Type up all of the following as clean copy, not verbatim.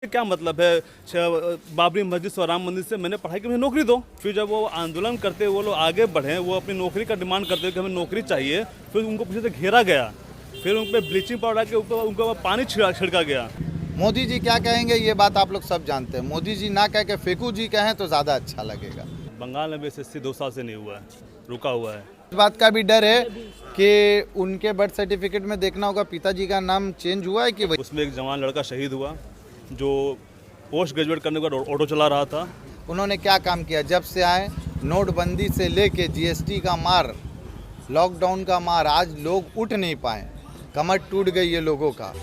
क्या मतलब है बाबरी मस्जिद और राम मंदिर से मैंने पढ़ाई की मुझे नौकरी दो। फिर जब वो आंदोलन करते वो लोग आगे बढ़े, वो अपनी नौकरी का डिमांड करते कि हमें नौकरी चाहिए, फिर उनको पीछे से घेरा गया, फिर उन पर ब्लीचिंग पाउडर के ऊपर उनके ऊपर पानी छिड़का गया। मोदी जी क्या कहेंगे ये बात आप लोग सब जानते हैं। मोदी जी ना कह के फेकू जी कहें तो ज़्यादा अच्छा लगेगा। बंगाल में भी SSC 2 साल से नहीं हुआ है, रुका हुआ है। इस बात का भी डर है कि उनके बर्थ सर्टिफिकेट में देखना होगा पिताजी का नाम चेंज हुआ है कि वही। उसमें एक जवान लड़का शहीद हुआ जो पोस्ट ग्रेजुएट करने के बाद ऑटो चला रहा था। उन्होंने क्या काम किया जब से आए? नोटबंदी से लेके GST का मार, लॉकडाउन का मार, आज लोग उठ नहीं पाए, कमर टूट गई है लोगों का।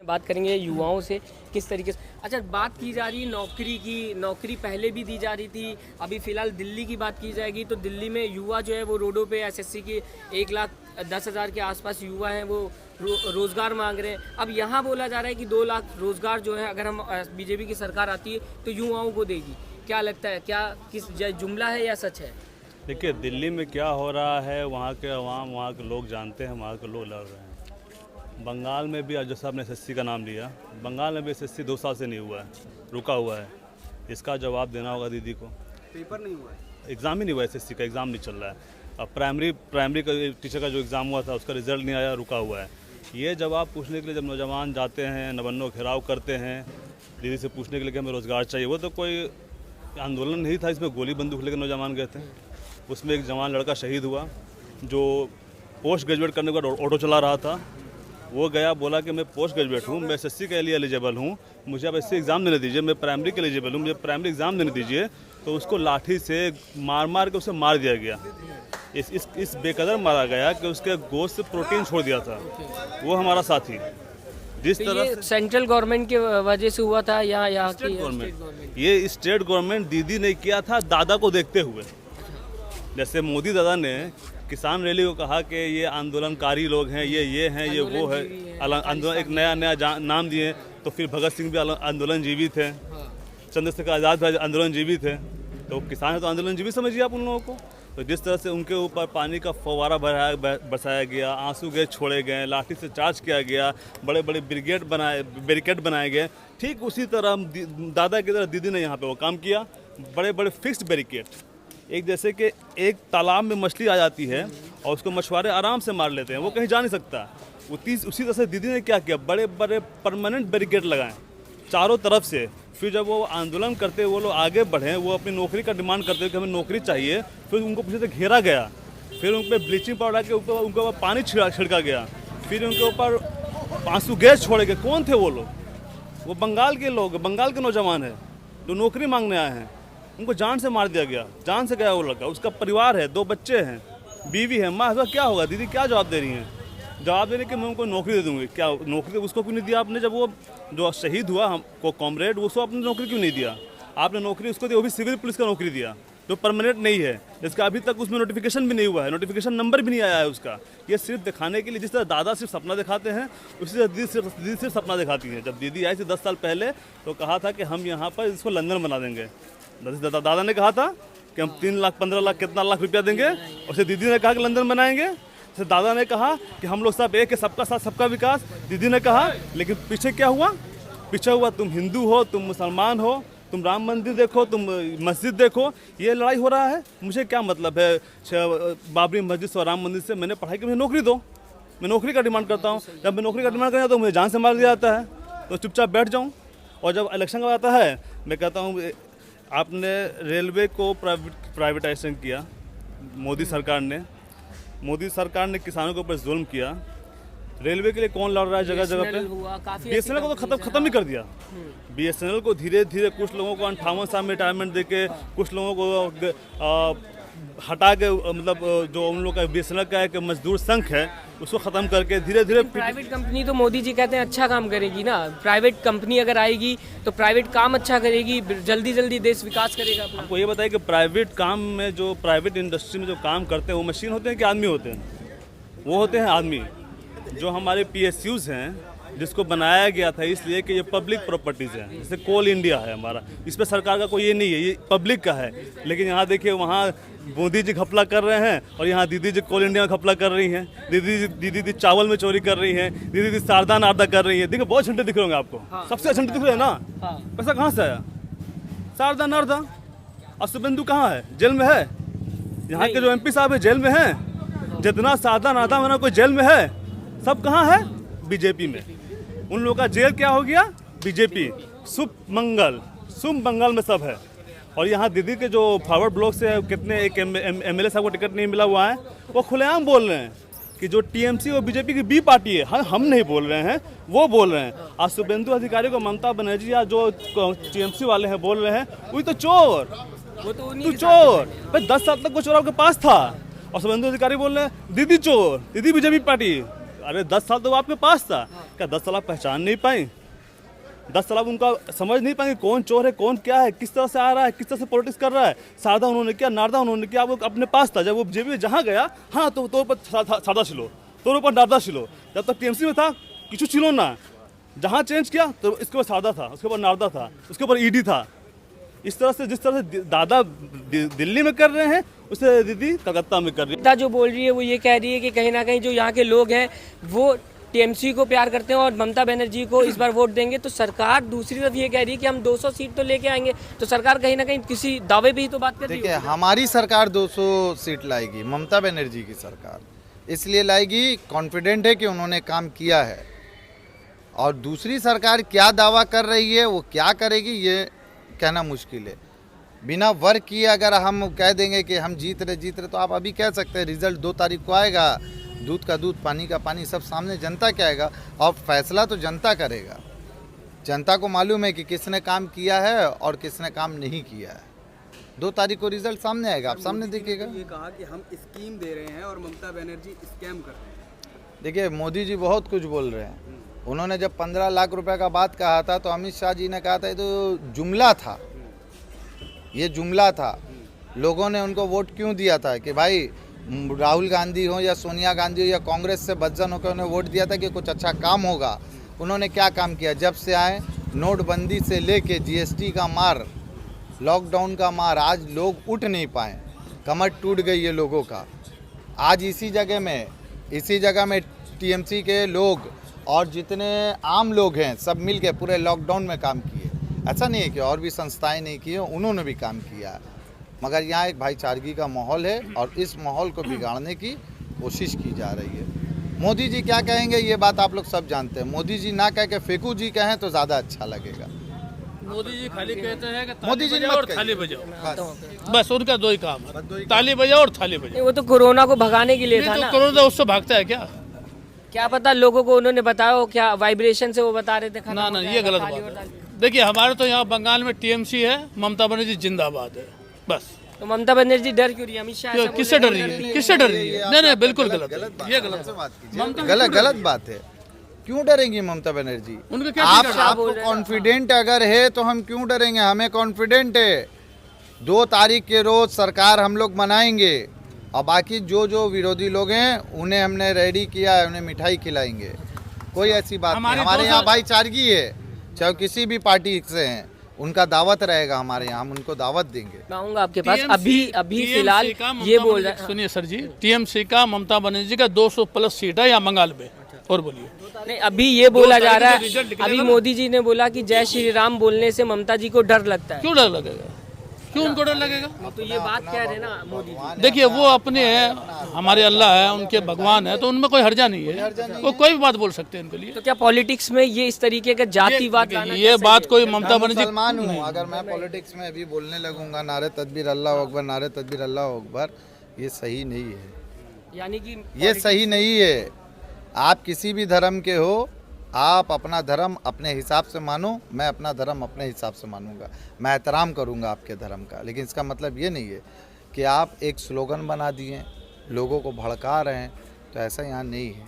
बात करेंगे युवाओं से किस तरीके से। अच्छा, बात की जा रही है नौकरी की। नौकरी पहले भी दी जा रही थी, अभी फ़िलहाल दिल्ली की बात की जाएगी तो दिल्ली में युवा जो है वो रोडों पे SSC के 1,10,000 के आसपास युवा हैं वो रोज़गार मांग रहे हैं। अब यहाँ बोला जा रहा है कि 2 लाख रोज़गार जो है अगर हम BJP की सरकार आती है तो युवाओं को देगी। क्या लगता है, क्या किस जुमला है या सच है? देखिए, दिल्ली में क्या हो रहा है वहाँ के अवाम, वहाँ के लोग जानते हैं, वहाँ के लोग लड़ रहे हैं। बंगाल में भी जो साहब ने SSC का नाम लिया, बंगाल में भी SSC 2 साल से नहीं हुआ है, रुका हुआ है। इसका जवाब देना होगा दीदी को। पेपर नहीं हुआ है, एग्ज़ाम ही नहीं हुआ, SSC का एग्ज़ाम नहीं चल रहा है। अब प्राइमरी का टीचर का जो एग्ज़ाम हुआ था उसका रिजल्ट नहीं आया, रुका हुआ है। ये जवाब पूछने के लिए जब नौजवान जाते हैं, नवन्नो घेराव करते हैं दीदी से पूछने के लिए कि हमें रोज़गार चाहिए, वो तो कोई आंदोलन नहीं था, इसमें गोली बंदूक लेकर नौजवान गए थे। उसमें एक जवान लड़का शहीद हुआ जो पोस्ट ग्रेजुएट करने के बाद ऑटो चला रहा था। वो गया, बोला कि मैं पोस्ट ग्रेजुएट हूँ, मैं SSC के लिए एलिजिबल हूँ, मुझे अब SSC एग्ज़ाम देने दीजिए, मैं प्राइमरी के एलिजिबल हूँ, मुझे प्राइमरी एग्ज़ाम देने दीजिए। तो उसको लाठी से मार के उसे मार दिया गया। इस बेकदर मारा गया कि उसके गोश्त से प्रोटीन छोड़ दिया था। वो हमारा साथी जिस तो तरह ये सेंट्रल गवर्नमेंट की वजह से हुआ था या यहाँ स्टेट की गवर्नमेंट, ये स्टेट गवर्नमेंट दीदी ने किया था दादा को देखते हुए। जैसे मोदी दादा ने किसान रैली को कहा कि ये आंदोलनकारी लोग हैं, ये हैं, ये वो है, आंदोलन एक नया नाम दिए। तो फिर भगत सिंह भी आंदोलनजीवी थे, चंद्रशेखर आज़ाद भी आंदोलनजीवी थे। तो किसान है तो आंदोलनजीवी समझिए आप उन लोगों को। तो जिस तरह से उनके ऊपर पानी का फव्वारा बरसाया गया, आंसू गैस छोड़े गए, लाठी से चार्ज किया गया, बड़े बड़े बैरिकेड बनाए गए, ठीक उसी तरह दादा की तरह दीदी ने यहाँ पे वो काम किया। बड़े बड़े फिक्स्ड बैरिकेड, एक जैसे कि एक तालाब में मछली आ जाती है और उसको मछुआरे आराम से मार लेते हैं, वो कहीं जा नहीं सकता। उसी तरह से दीदी ने क्या किया, बड़े बड़े परमानेंट बैरिकेड लगाएं चारों तरफ से। फिर जब वो आंदोलन करते वो लोग आगे बढ़े, वो अपनी नौकरी का डिमांड करते कि हमें नौकरी चाहिए, फिर उनको पीछे से घेरा गया, फिर उन पर ब्लीचिंग पाउडर के ऊपर उनके ऊपर पानी छिड़का गया, फिर उनके ऊपर आंसू गैस छोड़े गए। कौन थे वो लोग? वो बंगाल के लोग, बंगाल के नौजवान है जो नौकरी मांगने आए हैं। उनको जान से मार दिया गया, जान से गया वो लड़का। उसका परिवार है, 2 बच्चे हैं, बीवी है, माँ है। क्या होगा? दीदी क्या जवाब दे रही हैं? जवाब दे रही कि मैं उनको नौकरी दे दूंगी। क्या नौकरी उसको क्यों नहीं दिया आपने? जब वो जो शहीद हुआ हमको कॉमरेड, उसको आपने नौकरी क्यों नहीं दिया? आपने नौकरी उसको दी, वो भी सिविल पुलिस का नौकरी दिया जो परमानेंट नहीं है, जिसका अभी तक उसमें नोटिफिकेशन भी नहीं हुआ है, नोटिफिकेशन नंबर भी नहीं आया है उसका। ये सिर्फ दिखाने के लिए, जिस तरह दादा सिर्फ सपना दिखाते हैं उसी तरह दीदी सिर्फ सपना दिखाती है। जब दीदी आई थी 10 साल पहले तो कहा था कि हम यहाँ पर इसको लंदन बना देंगे। दादा ने कहा था कि हम 3 लाख 15 लाख कितना लाख रुपया देंगे, उसे दीदी ने कहा कि लंदन बनाएंगे। तो दादा ने कहा कि हम लोग सब एक है, सबका साथ सबका विकास, दीदी ने कहा। लेकिन पीछे क्या हुआ? पीछे हुआ तुम हिंदू हो, तुम मुसलमान हो, तुम राम मंदिर देखो, तुम मस्जिद देखो, ये लड़ाई हो रहा है। मुझे क्या मतलब है बाबरी मस्जिद और राम मंदिर से? मैंने पढ़ाई की मुझे नौकरी दो, मैं नौकरी का डिमांड करता हूँ। जब मैं नौकरी का डिमांड करता हूँ तो मुझे जान से मार दिया जाता है, तो चुपचाप बैठ जाऊँ। और जब इलेक्शन का आता है मैं कहता हूँ आपने रेलवे को प्राइवेटाइजेशन किया, मोदी सरकार ने किसानों के ऊपर जुल्म किया। रेलवे के लिए कौन लड़ रहा है जगह जगह पे? BSNL को तो खत्म ही कर दिया। BSNL को धीरे धीरे कुछ लोगों को 58 साल में रिटायरमेंट देके, कुछ लोगों को हटा के, मतलब जो उन लोग का BSNL का एक मजदूर संघ है उसको ख़त्म करके धीरे धीरे प्राइवेट कंपनी तो मोदी जी कहते हैं अच्छा काम करेगी ना। प्राइवेट कंपनी अगर आएगी तो प्राइवेट काम अच्छा करेगी, जल्दी देश विकास करेगा अपना। आपको ये बताइए कि प्राइवेट काम में, जो प्राइवेट इंडस्ट्री में जो काम करते हैं वो मशीन होते हैं कि आदमी होते हैं? वो होते हैं आदमी। जो हमारे PSUs हैं जिसको बनाया गया था इसलिए कि ये पब्लिक प्रॉपर्टीज़ है, जैसे कोल इंडिया है हमारा, इस पर सरकार का कोई ये नहीं है, ये पब्लिक का है। लेकिन यहाँ देखिए, वहाँ मोदी जी घपला कर रहे हैं और यहाँ दीदी जी कोल इंडिया में घपला कर रही हैं, दीदी जी चावल में चोरी कर रही हैं, दीदी जी शारदा नारदा कर रही है। देखिए बहुत झंडे दिख रहे होंगे आपको, सबसे अच्छे झंडे दिख रहे हैं ना। पैसा कहाँ से आया? शारदा नारदा। और शुभेंदु कहाँ है? जेल में है। यहाँ के जो MP साहब है जेल में हैं। जितना शारदा नारदा मैंने कोई जेल में है, सब कहाँ है? बीजेपी में। उन लोगों का जेल क्या हो गया? बीजेपी। शुभ मंगल में सब है। और यहाँ दीदी के जो फॉरवर्ड ब्लॉक से कितने एक MLA साहब को टिकट नहीं मिला हुआ है, वो खुलेआम बोल रहे हैं कि जो TMC और बीजेपी की बी पार्टी है। हम नहीं बोल रहे हैं, वो बोल रहे हैं। आज शुभेंदु अधिकारी को ममता बनर्जी या जो TMC वाले हैं बोल रहे हैं, वही तो चोर, वो तो तू चोर। भाई 10 साल तक वो चोर आपके पास था, और शुभेंदु अधिकारी बोल रहे हैं दीदी चोर, दीदी बीजेपी पार्टी। अरे 10 साल तो वो आपके पास था, क्या 10 साल आप पहचान नहीं पाए? 10 साल आप उनका समझ नहीं पाएंगे कौन चोर है, कौन क्या है, किस तरह से आ रहा है, किस तरह से पॉलिटिक्स कर रहा है। शारदा उन्होंने किया, नारदा उन्होंने किया, वो अपने पास था। जब वो बीजेपी में जहाँ गया, हाँ तो तोर पर शारदा छिलो, तोर पर नारदा छिलो। जब तक TMC में था किचु छिलो ना, जहाँ चेंज किया तो इसके ऊपर शारदा था, उसके ऊपर नारदा था, उसके ऊपर ED था। इस तरह से जिस तरह से दादा दिल्ली में कर रहे हैं, उसे दीदी कलकत्ता में कर रही है। जो बोल रही है वो ये कह रही है कि कहीं ना कहीं जो यहाँ के लोग हैं वो TMC को प्यार करते हैं और ममता बनर्जी को इस बार वोट देंगे। तो सरकार दूसरी तरफ ये कह रही है कि हम 200 सीट तो लेके आएंगे। तो सरकार कहीं ना कहीं किसी दावे पे ही तो बात कर रही है। देखिए, हमारी सरकार 200 सीट लाएगी, ममता बनर्जी की सरकार इसलिए लाएगी, कॉन्फिडेंट है कि उन्होंने काम किया है। और दूसरी सरकार क्या दावा कर रही है, वो क्या करेगी, ये कहना मुश्किल है। बिना वर्क किए अगर हम कह देंगे कि हम जीत रहे, तो आप अभी कह सकते हैं रिजल्ट 2 तारीख को आएगा। दूध का दूध, पानी का पानी, सब सामने जनता क्या आएगा, और फैसला तो जनता करेगा। जनता को मालूम है कि किसने काम किया है और किसने काम नहीं किया है। 2 तारीख को रिजल्ट सामने आएगा, आप सामने देखिएगा। ये कहा कि हम स्कीम दे रहे हैं और ममता बनर्जी स्कैम कर रहे हैं। देखिए, मोदी जी बहुत कुछ बोल रहे हैं। उन्होंने जब 15 लाख रुपए का बात कहा था, तो अमित शाह जी ने कहा था ये तो जुमला था, ये जुमला था। लोगों ने उनको वोट क्यों दिया था कि भाई राहुल गांधी हो या सोनिया गांधी हो या कांग्रेस से बदजन होकर उन्हें वोट दिया था कि कुछ अच्छा काम होगा। उन्होंने क्या काम किया? जब से आए, नोटबंदी से लेके GST का मार, लॉकडाउन का मार, आज लोग उठ नहीं पाए, कमर टूट गई है लोगों का। आज इसी जगह में TMC के लोग और जितने आम लोग हैं सब मिल के पूरे लॉकडाउन में काम किए। ऐसा नहीं है कि और भी संस्थाएं नहीं किए, उन्होंने भी काम किया। मगर यहाँ एक भाईचारगी का माहौल है और इस माहौल को बिगाड़ने की कोशिश की जा रही है। मोदी जी क्या कहेंगे ये बात आप लोग सब जानते हैं। मोदी जी ना कह के फेकू जी कहें तो ज़्यादा अच्छा लगेगा। मोदी जी खाली कहते हैं कि मोदी जी बजाओ और थाली बजाओ, बस उनका 2 ही काम है, ताली बजाओ और थाली बजाओ। वो तो कोरोना को भगाने के लिए था तो ना। कोरोना उससे भागता है क्या पता लोगों को उन्होंने बताया हो, क्या वाइब्रेशन से वो बता रहे थे। ना ये गलत बात है। देखिए, हमारे तो यहाँ बंगाल में TMC है, ममता बनर्जी जिंदाबाद है, बस। तो ममता बनर्जी डर क्यों रही है? अमित शाह किससे डर रही है? किससे डर रही है? नहीं बिल्कुल गलत, ये गलत बात है। क्यों डरेंगी ममता बनर्जी? उनका क्या आपको कॉन्फिडेंट अगर है तो हम क्यों डरेंगे? हमें कॉन्फिडेंट है 2 तारीख के रोज सरकार हम लोग बनाएंगे। और बाकी जो विरोधी लोग हैं उन्हें हमने रेडी किया है, उन्हें मिठाई खिलाएंगे। कोई ऐसी बात नहीं। हमारे यहाँ भाईचारगी है, चाहे किसी भी पार्टी से हैं, उनका दावत रहेगा हमारे यहाँ, हम उनको दावत देंगे। मैं आऊंगा आपके पास। अभी फिलहाल ये बोल रहे हैं। सुनिए सर जी, TMC का ममता बनर्जी का 200+ सीट है यहाँ बंगाल में। और बोलिए। नहीं, अभी ये बोला जा रहा है, अभी मोदी जी ने बोला कि जय श्री राम बोलने से ममता जी को डर लगता है। क्यों डर लगेगा? क्यों उनको डर लगेगा? तो ये बात कह रहे हैं ना मोदी जी। देखिए, वो अपने हैं, हमारे अल्लाह है, उनके भगवान है, तो उनमें कोई हर्जा नहीं है, वो कोई भी बात बोल सकते हैं उनके लिए। तो क्या पॉलिटिक्स में ये इस तरीके का जातिवाद ये बात कोई ममता बनर्जी मुसलमान हूँ, अगर मैं पॉलिटिक्स में अभी बोलने लगूंगा नारे तकबीर अल्लाह अकबर, नारे तकबीर अल्लाह अकबर, ये सही नहीं है। यानी कि ये सही नहीं है। आप किसी भी धर्म के हो, आप अपना धर्म अपने हिसाब से मानो, मैं अपना धर्म अपने हिसाब से मानूंगा, मैं एहतराम करूंगा आपके धर्म का। लेकिन इसका मतलब ये नहीं है कि आप एक स्लोगन बना दिए, लोगों को भड़का रहे हैं, तो ऐसा यहाँ नहीं है।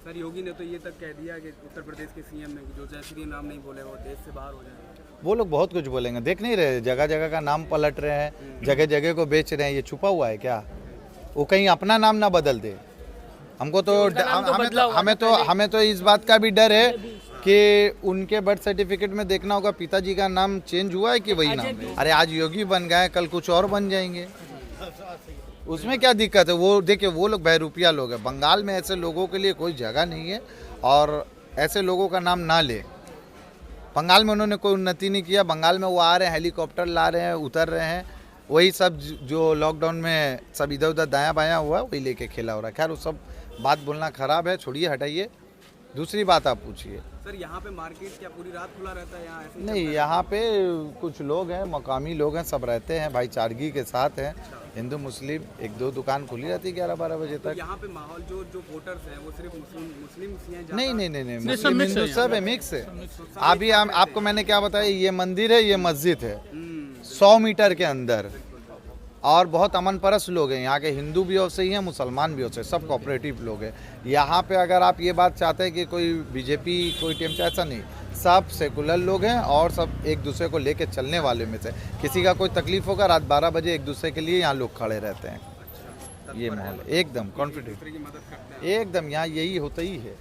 सर, योगी ने तो ये तक कह दिया कि उत्तर प्रदेश के CM ने जो जय श्री राम नहीं बोले वो देश से बाहर हो जाएंगे। वो लोग बहुत कुछ बोलेंगे, देख नहीं रहे, जगह जगह का नाम पलट रहे हैं, जगह जगह को बेच रहे हैं। ये छुपा हुआ है क्या? वो कहीं अपना नाम ना बदल दे। हमको तो हमें तो इस बात का भी डर है कि उनके बर्थ सर्टिफिकेट में देखना होगा पिताजी का नाम चेंज हुआ है कि वही नाम है। अरे आज योगी बन गए, कल कुछ और बन जाएंगे, उसमें क्या दिक्कत है। वो देखिए, वो लोग बहरूपिया लोग हैं। बंगाल में ऐसे लोगों के लिए कोई जगह नहीं है और ऐसे लोगों का नाम ना ले। बंगाल में उन्होंने कोई उन्नति नहीं किया। बंगाल में वो आ रहे हैं, हेलीकॉप्टर ला रहे हैं, उतर रहे हैं, वही सब जो लॉकडाउन में सब इधर उधर दायां बायां हुआ वही लेके खेला हो रहा है। खैर वो सब बात बोलना खराब है, छोड़िए, हटाइए। दूसरी बात आप पूछिए। सर यहाँ पे मार्केट क्या पूरी रात खुला रहता है यहाँ ऐसे ही नहीं, यहाँ पे कुछ लोग हैं, मकामी लोग हैं, सब रहते हैं, भाईचारगी के साथ हैं। हिंदू मुस्लिम एक दो दुकान खुली रहती है 11-12 बजे तो तक। यहाँ पे माहौल जो वोटर्स हैं वो सिर्फ मुस्लिम ही हैं नहीं नहीं नहीं नहीं, सब मुस्लिम मिक्स है हिंदू सब है, मिक्स है। अभी आपको मैंने क्या बताया, ये मंदिर है, ये मस्जिद है, 100 मीटर के अंदर, और बहुत अमन परस लोग हैं यहाँ के। हिंदू भी वैसे ही हैं, मुसलमान भी वैसे, सब कोऑपरेटिव लोग हैं यहाँ पे। अगर आप ये बात चाहते हैं कि कोई बीजेपी कोई टीम, ऐसा नहीं, सब सेकुलर लोग हैं और सब एक दूसरे को लेके चलने वाले में से। किसी का कोई तकलीफ होगा, रात 12 बजे एक दूसरे के लिए यहाँ लोग खड़े रहते हैं। ये माहौल एकदम कॉन्फिडेंट, की मदद करते हैं। एकदम यहाँ यही होता ही है।